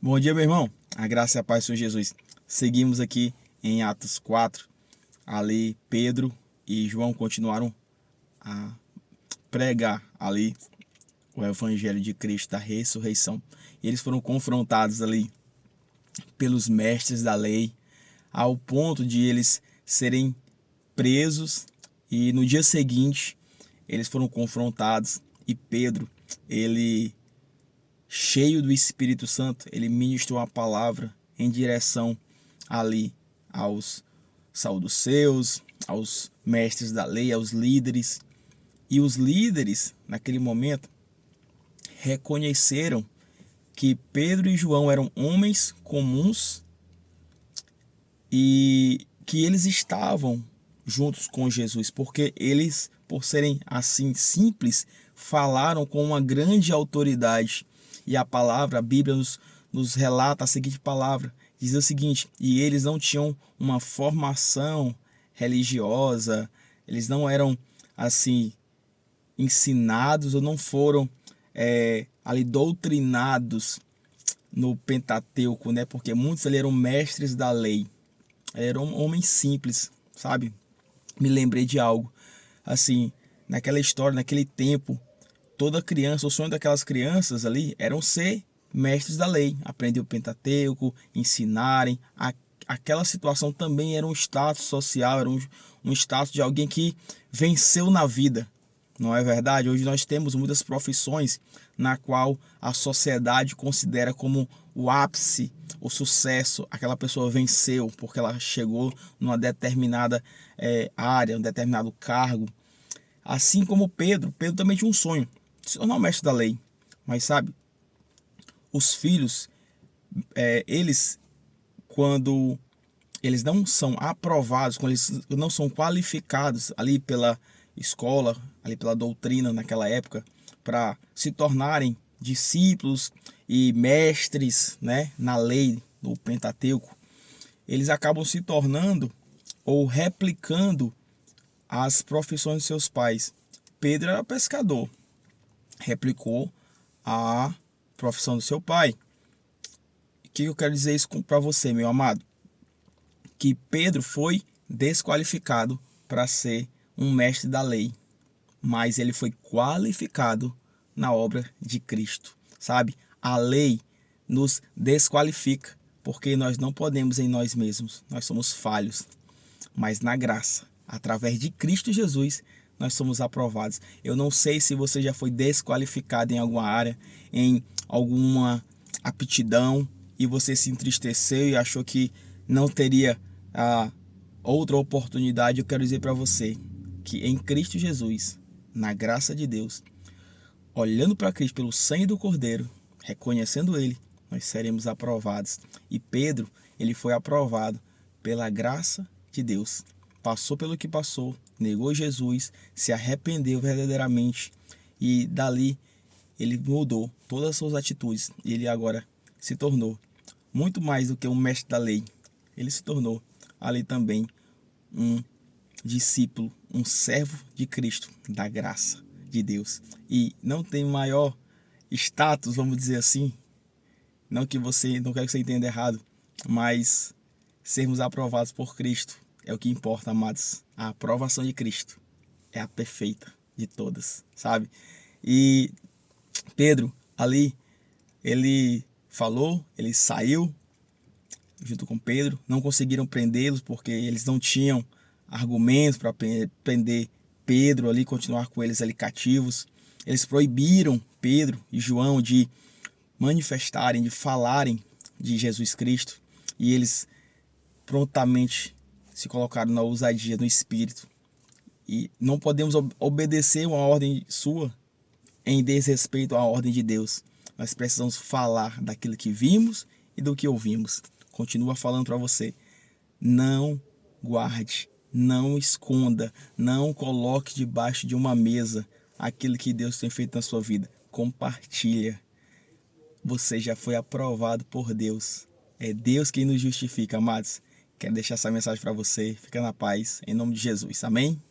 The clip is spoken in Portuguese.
Bom dia, meu irmão. A graça e a paz do Senhor Jesus. Seguimos aqui em Atos 4. Ali Pedro e João continuaram a pregar ali o evangelho de Cristo, da ressurreição. E eles foram confrontados ali pelos mestres da lei, ao ponto de eles serem presos, e no dia seguinte eles foram confrontados e Pedro, ele cheio do Espírito Santo, ele ministrou a palavra em direção ali aos saduceus, aos mestres da lei, aos líderes. E os líderes, naquele momento, reconheceram que Pedro e João eram homens comuns e que eles estavam juntos com Jesus, porque eles, por serem assim simples, falaram com uma grande autoridade. E a palavra, a Bíblia nos relata a seguinte palavra, diz o seguinte: e eles não tinham uma formação religiosa, eles não eram assim ensinados ou não foram ali doutrinados no Pentateuco, né? Porque muitos ali eram mestres da lei, eram homens simples, sabe? Me lembrei de algo, assim, naquela história, naquele tempo, toda criança, o sonho daquelas crianças ali eram ser mestres da lei, aprender o Pentateuco, ensinarem. Aquela situação também era um status social, era um status de alguém que venceu na vida. Não é verdade? Hoje nós temos muitas profissões na qual a sociedade considera como o ápice, o sucesso. Aquela pessoa venceu porque ela chegou numa determinada área, um determinado cargo. Assim como Pedro também tinha um sonho, se tornar o mestre da lei. Mas sabe, os filhos, eles, quando eles não são aprovados, quando eles não são qualificados ali pela escola, ali pela doutrina naquela época, para se tornarem discípulos e mestres, né, na lei do Pentateuco, eles acabam se tornando ou replicando as profissões de seus pais. Pedro era pescador, replicou a profissão do seu pai. O que eu quero dizer isso para você, meu amado? Que Pedro foi desqualificado para ser um mestre da lei, mas ele foi qualificado na obra de Cristo, sabe? A lei nos desqualifica, porque nós não podemos em nós mesmos, nós somos falhos, mas na graça, através de Cristo Jesus, nós somos aprovados. Eu não sei se você já foi desqualificado em alguma área, em alguma aptidão, e você se entristeceu e achou que não teria outra oportunidade. Eu quero dizer para você que em Cristo Jesus, na graça de Deus, olhando para Cristo pelo sangue do Cordeiro, reconhecendo Ele, nós seremos aprovados. E Pedro, ele foi aprovado pela graça de Deus. Passou pelo que passou, negou Jesus, se arrependeu verdadeiramente e dali ele mudou todas as suas atitudes. E ele agora se tornou muito mais do que um mestre da lei. Ele se tornou ali também um discípulo, um servo de Cristo, da graça de Deus. E não tem maior status, vamos dizer assim, não quero que você entenda errado, mas sermos aprovados por Cristo é o que importa, amados. A aprovação de Cristo é a perfeita de todas, sabe? E Pedro ali, ele falou, ele saiu junto com Pedro, não conseguiram prendê-los porque eles não tinham argumentos para prender Pedro ali, continuar com eles ali cativos. Eles proibiram Pedro e João de manifestarem, de falarem de Jesus Cristo, e eles prontamente se colocaram na ousadia, no espírito. E não podemos obedecer uma ordem sua em desrespeito à ordem de Deus. Nós precisamos falar daquilo que vimos e do que ouvimos. Continua falando para você. Não guarde, não esconda, não coloque debaixo de uma mesa aquilo que Deus tem feito na sua vida. Compartilha. Você já foi aprovado por Deus. É Deus quem nos justifica, amados. Quero deixar essa mensagem para você. Fica na paz, em nome de Jesus. Amém?